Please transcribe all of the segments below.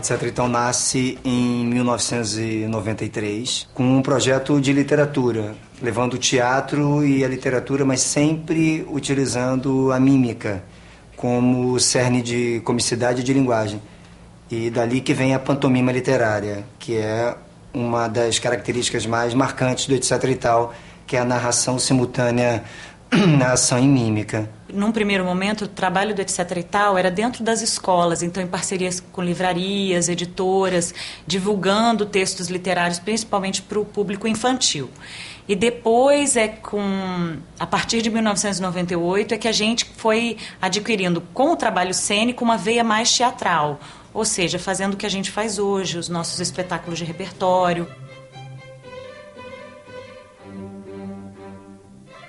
Etc. Então nasce em 1993 com um projeto de literatura, levando o teatro e a literatura, mas sempre utilizando a mímica como cerne de comicidade e de linguagem. E dali que vem a pantomima literária, que é uma das características mais marcantes do Etc. e Tal, que é a narração simultânea na ação em mímica. Num primeiro momento, o trabalho do Etc. e Tal era dentro das escolas, então em parcerias com livrarias, editoras, divulgando textos literários, principalmente para o público infantil. E depois, a partir de 1998, é que a gente foi adquirindo, com o trabalho cênico, uma veia mais teatral, ou seja, fazendo o que a gente faz hoje, os nossos espetáculos de repertório.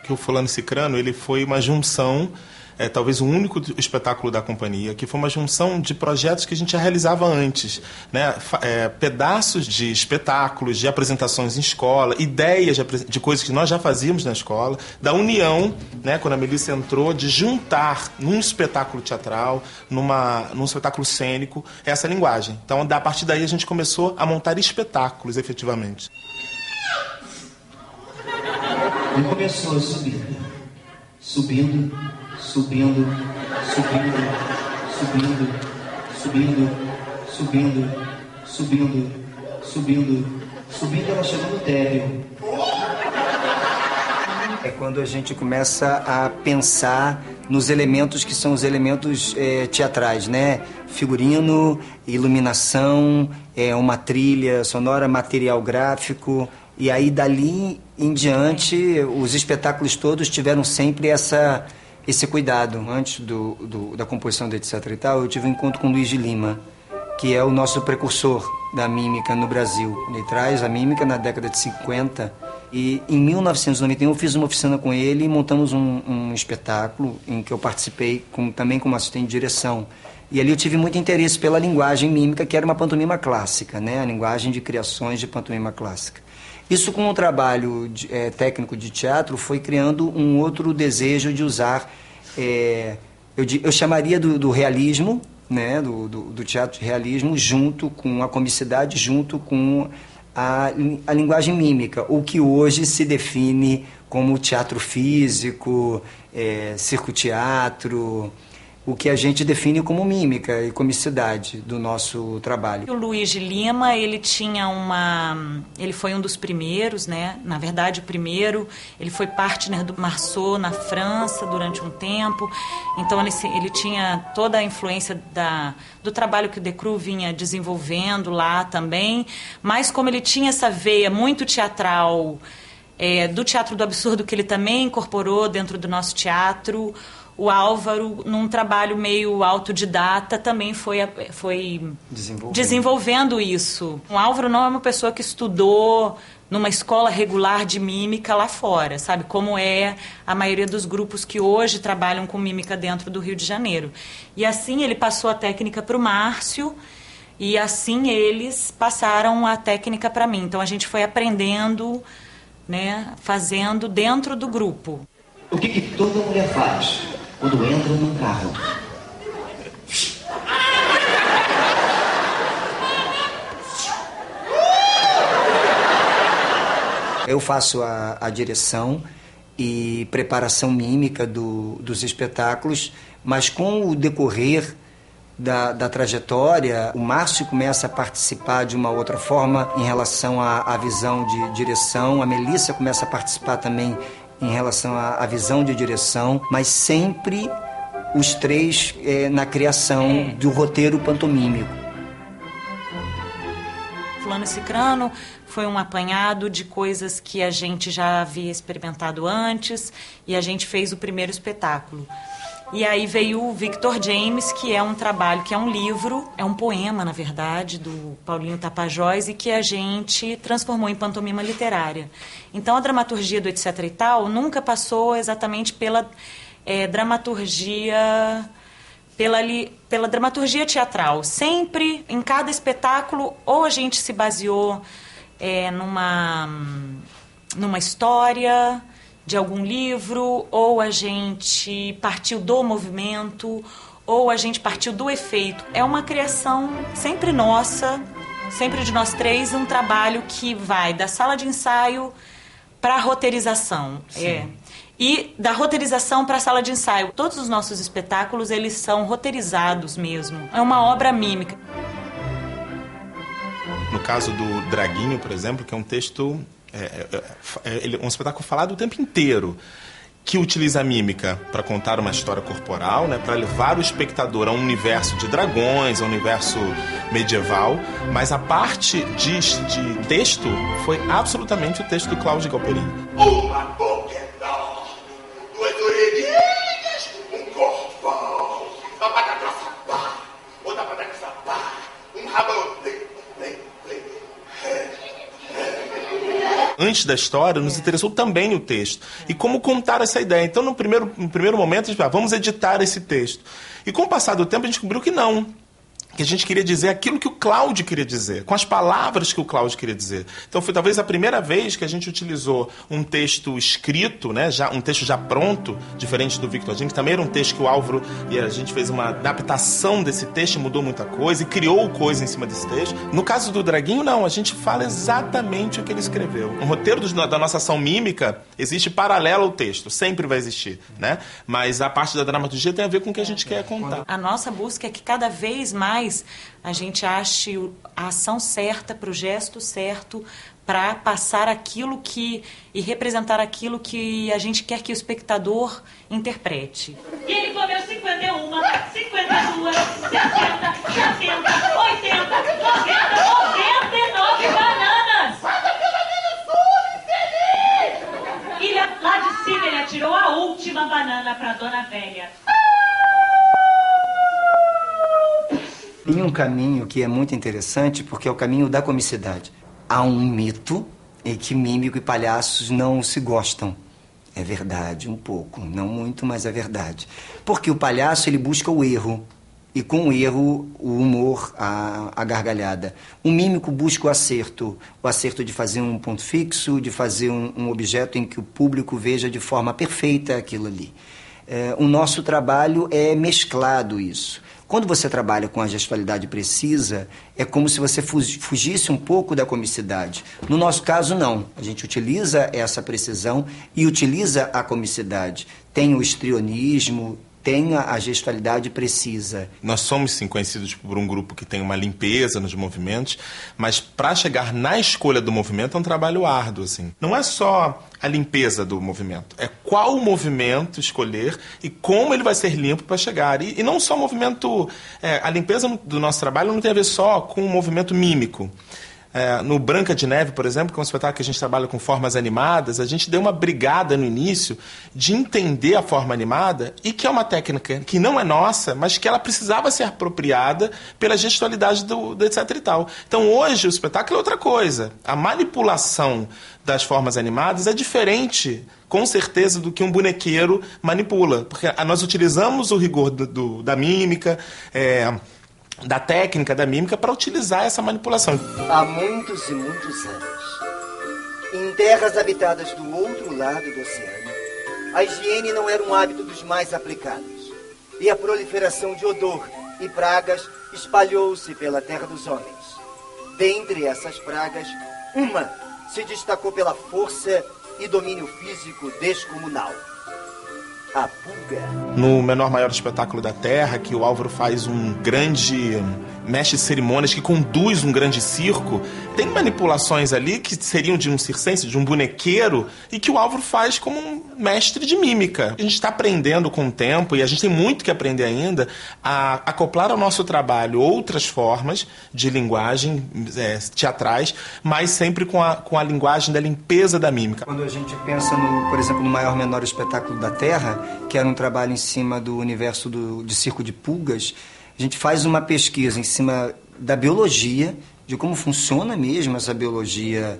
O Fulano e Cicrano, ele foi uma junção, talvez o único espetáculo da companhia, que foi uma junção de projetos que a gente já realizava antes, né? Pedaços de espetáculos, de apresentações em escola, ideias de coisas que nós já fazíamos na escola, da união, né, quando a Melissa entrou, de juntar num espetáculo teatral, num espetáculo cênico, essa linguagem. Então, a partir daí, a gente começou a montar espetáculos, efetivamente. E começou a subir, subindo, subindo, subindo, subindo, subindo, subindo, subindo, subindo, subindo, ela chegou no térreo. É quando a gente começa a pensar nos elementos que são os elementos teatrais, né? Figurino, iluminação, uma trilha sonora, material gráfico. E aí, dali em diante, os espetáculos todos tiveram sempre esse cuidado. Antes da composição do Etc. e Tal, eu tive um encontro com o Luiz de Lima, que é o nosso precursor da mímica no Brasil. Ele traz a mímica na década de 50. E em 1991 eu fiz uma oficina com ele e montamos um espetáculo em que eu participei também como assistente de direção. E ali eu tive muito interesse pela linguagem mímica, que era uma pantomima clássica, né? A linguagem de criações de pantomima clássica. Isso, com o trabalho técnico de teatro, foi criando um outro desejo de usar, eu chamaria do realismo, né, do teatro de realismo, junto com a comicidade, junto com a linguagem mímica, o que hoje se define como teatro físico, circo-teatro, o que a gente define como mímica e comicidade do nosso trabalho. O Luiz de Lima, ele foi um dos primeiros, né? Na verdade, o primeiro. Ele foi partner do Marceau na França durante um tempo. Então, ele tinha toda a influência do trabalho que o Decroux vinha desenvolvendo lá também. Mas como ele tinha essa veia muito teatral, do teatro do absurdo, que ele também incorporou dentro do nosso teatro, o Álvaro, num trabalho meio autodidata, também foi desenvolvendo isso. O Álvaro não é uma pessoa que estudou numa escola regular de mímica lá fora, sabe? Como é a maioria dos grupos que hoje trabalham com mímica dentro do Rio de Janeiro. E assim ele passou a técnica para o Márcio, e assim eles passaram a técnica para mim. Então a gente foi aprendendo, né, fazendo dentro do grupo. O que toda mulher faz quando entra num carro? Eu faço a direção e preparação mímica dos espetáculos, mas com o decorrer da trajetória, o Márcio começa a participar de uma outra forma em relação à visão de direção, a Melissa começa a participar também em relação à visão de direção, mas sempre os três na criação do roteiro pantomímico. Fulano e Cicrano foi um apanhado de coisas que a gente já havia experimentado antes, e a gente fez o primeiro espetáculo. E aí veio o Victor James, que é um trabalho, que é um livro, é um poema, na verdade, do Paulinho Tapajós, e que a gente transformou em pantomima literária. Então, a dramaturgia do Etc. e Tal nunca passou exatamente pela dramaturgia teatral. Sempre, em cada espetáculo, ou a gente se baseou numa história de algum livro, ou a gente partiu do movimento, ou a gente partiu do efeito. É uma criação sempre nossa, sempre de nós três, um trabalho que vai da sala de ensaio para a roteirização. E da roteirização para a sala de ensaio. Todos os nossos espetáculos, eles são roteirizados mesmo. É uma obra mímica. No caso do Draguinho, por exemplo, que é um texto... um espetáculo falado o tempo inteiro, que utiliza a mímica para contar uma história corporal, né, para levar o espectador a um universo de dragões, a um universo medieval, mas a parte de texto foi absolutamente o texto do Cláudio Galperin. Uma boca enorme, duas orelhinhas, um corpão, uma patata sapá, outra patata sapá, um rabão. Antes da história, nos interessou também o texto. E como contar essa ideia. Então, no primeiro momento, a gente vamos editar esse texto. E com o passar do tempo, a gente descobriu que não. Que a gente queria dizer aquilo que o Cláudio queria dizer, com as palavras que o Cláudio queria dizer. Então foi talvez a primeira vez que a gente utilizou um texto escrito, né, um texto já pronto, diferente do Victor Jean, que também era um texto que o Álvaro e a gente fez uma adaptação desse texto, mudou muita coisa e criou coisa em cima desse texto. No caso do Draguinho, não, a gente fala exatamente o que ele escreveu. Um roteiro da nossa ação mímica existe paralelo ao texto, sempre vai existir, né? Mas a parte da dramaturgia tem a ver com o que a gente quer contar. A nossa busca é que cada vez mais a gente ache a ação certa, para o gesto certo, para passar aquilo e representar aquilo que a gente quer que o espectador interprete. E ele comeu 51, 52, 60, 70, 80, 90, 99 bananas! Quanta banana sua, infeliz! E lá de cima ele atirou a última banana para Dona Velha. Tem um caminho que é muito interessante, porque é o caminho da comicidade. Há um mito em que mímico e palhaços não se gostam. É verdade, um pouco. Não muito, mas é verdade. Porque o palhaço, ele busca o erro. E com o erro, o humor, a gargalhada. O mímico busca o acerto. O acerto de fazer um ponto fixo, de fazer um objeto em que o público veja de forma perfeita aquilo ali. O nosso trabalho é mesclado isso. Quando você trabalha com a gestualidade precisa, é como se você fugisse um pouco da comicidade. No nosso caso, não. A gente utiliza essa precisão e utiliza a comicidade. Tem o histrionismo, tem a gestualidade precisa. Nós somos, sim, conhecidos por um grupo que tem uma limpeza nos movimentos, mas para chegar na escolha do movimento é um trabalho árduo, assim. Não é só a limpeza do movimento, é qual movimento escolher e como ele vai ser limpo para chegar. E não só movimento... a limpeza do nosso trabalho não tem a ver só com o movimento mímico. No Branca de Neve, por exemplo, que é um espetáculo que a gente trabalha com formas animadas, a gente deu uma brigada no início de entender a forma animada e que é uma técnica que não é nossa, mas que ela precisava ser apropriada pela gestualidade do etc e tal. Então hoje o espetáculo é outra coisa. A manipulação das formas animadas é diferente, com certeza, do que um bonequeiro manipula. Porque nós utilizamos o rigor da mímica, da técnica da mímica para utilizar essa manipulação. Há muitos e muitos anos, em terras habitadas do outro lado do oceano, a higiene não era um hábito dos mais aplicados. E a proliferação de odor e pragas espalhou-se pela terra dos homens. Dentre essas pragas, uma se destacou pela força e domínio físico descomunal. A pulga. No Menor Maior Espetáculo da Terra, que o Álvaro faz um grande mestre de cerimônias que conduz um grande circo, tem manipulações ali que seriam de um circense, de um bonequeiro, e que o Álvaro faz como um mestre de mímica. A gente está aprendendo com o tempo, e a gente tem muito que aprender ainda, a acoplar ao nosso trabalho outras formas de linguagem teatrais, mas sempre com a linguagem da limpeza da mímica. Quando a gente pensa, por exemplo, no Maior Menor Espetáculo da Terra, que era um trabalho em cima do universo de circo de pulgas, a gente faz uma pesquisa em cima da biologia, de como funciona mesmo essa biologia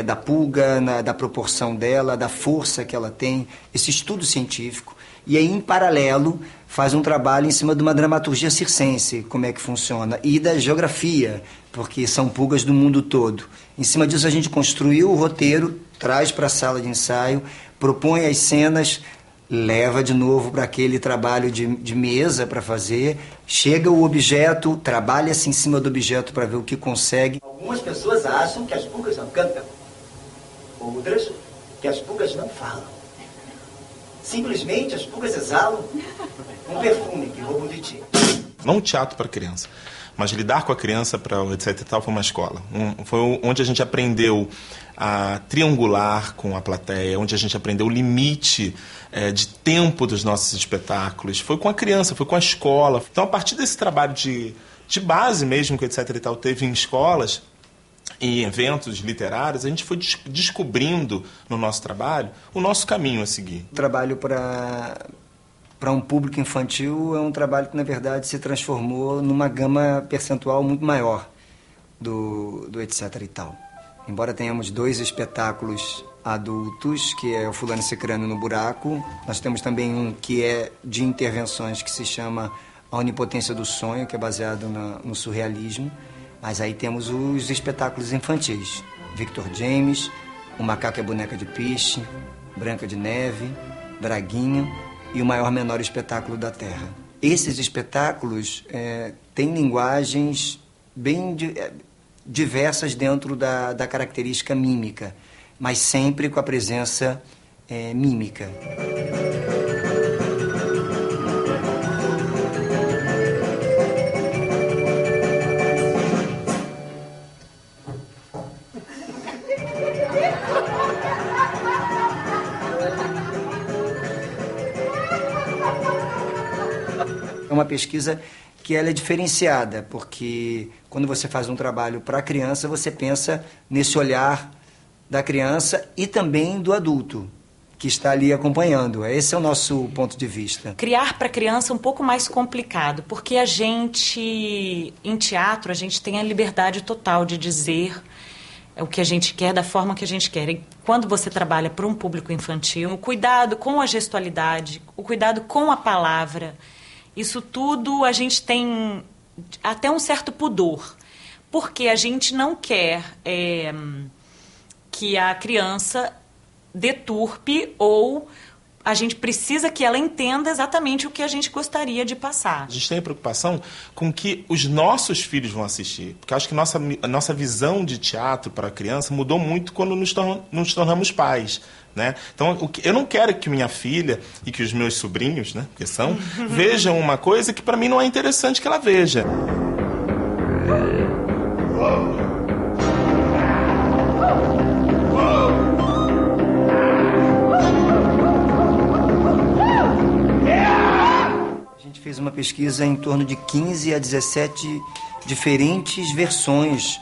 da pulga, da proporção dela, da força que ela tem, esse estudo científico. E aí, em paralelo, faz um trabalho em cima de uma dramaturgia circense, como é que funciona, e da geografia, porque são pulgas do mundo todo. Em cima disso, a gente construiu o roteiro, traz para a sala de ensaio, propõe as cenas, leva de novo para aquele trabalho de mesa para fazer, chega o objeto, trabalha-se em cima do objeto para ver o que consegue. Algumas pessoas acham que as pulgas não cantam. Outras que as pulgas não falam. Simplesmente as pulgas exalam um perfume que roubam de ti. Não teatro para criança, mas lidar com a criança para o etc e tal foi uma escola. Foi onde a gente aprendeu a triangular com a plateia, onde a gente aprendeu o limite de tempo dos nossos espetáculos. Foi com a criança, foi com a escola. Então, a partir desse trabalho de base mesmo que o etc e tal teve em escolas e eventos literários, a gente foi descobrindo no nosso trabalho o nosso caminho a seguir. O trabalho para um público infantil é um trabalho que, na verdade, se transformou numa gama percentual muito maior do etc e tal. Embora tenhamos 2 espetáculos adultos, que é o Fulano e Cicrano no Buraco, nós temos também um que é de intervenções, que se chama A Onipotência do Sonho, que é baseado no surrealismo. Mas aí temos os espetáculos infantis. Victor James, O Macaco é Boneca de Piche, Branca de Neve, Draguinho e O Maior Menor Espetáculo da Terra. Esses espetáculos têm linguagens bem diversas dentro da característica mímica, mas sempre com a presença mímica. É uma pesquisa que ela é diferenciada, porque quando você faz um trabalho para a criança, você pensa nesse olhar da criança e também do adulto que está ali acompanhando. Esse é o nosso ponto de vista. Criar para criança é um pouco mais complicado, porque a gente, em teatro, a gente tem a liberdade total de dizer o que a gente quer, da forma que a gente quer. E quando você trabalha para um público infantil, o cuidado com a gestualidade, o cuidado com a palavra, isso tudo a gente tem até um certo pudor, porque a gente não quer que a criança deturpe, ou a gente precisa que ela entenda exatamente o que a gente gostaria de passar. A gente tem a preocupação com que os nossos filhos vão assistir, porque acho que a nossa visão de teatro para a criança mudou muito quando nos tornamos pais. Né? Então, eu não quero que minha filha e que os meus sobrinhos, né, porque são, vejam uma coisa que para mim não é interessante que ela veja. A gente fez uma pesquisa em torno de 15 a 17 diferentes versões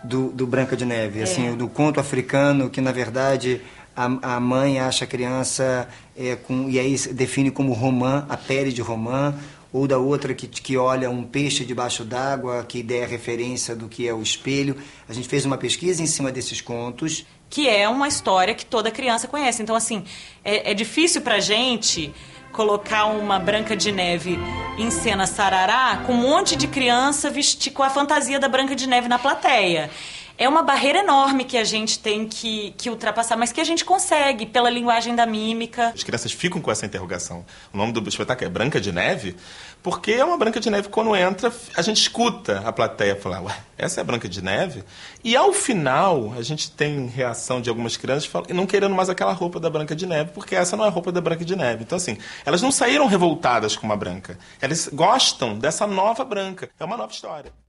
do Branca de Neve, assim, do conto africano, que na verdade a mãe acha a criança e aí define como romã, a pele de romã, ou da outra que olha um peixe debaixo d'água, que der referência do que é o espelho. A gente fez uma pesquisa em cima desses contos. Que é uma história que toda criança conhece. Então, assim, é difícil pra gente colocar uma Branca de Neve em cena sarará com um monte de criança vestir com a fantasia da Branca de Neve na plateia. É uma barreira enorme que a gente tem que ultrapassar, mas que a gente consegue pela linguagem da mímica. As crianças ficam com essa interrogação. O nome do espetáculo é Branca de Neve, porque é uma Branca de Neve, quando entra, a gente escuta a plateia falar, ué, essa é a Branca de Neve? E ao final, a gente tem reação de algumas crianças não querendo mais aquela roupa da Branca de Neve, porque essa não é a roupa da Branca de Neve. Então, assim, elas não saíram revoltadas com uma branca. Elas gostam dessa nova branca. É uma nova história.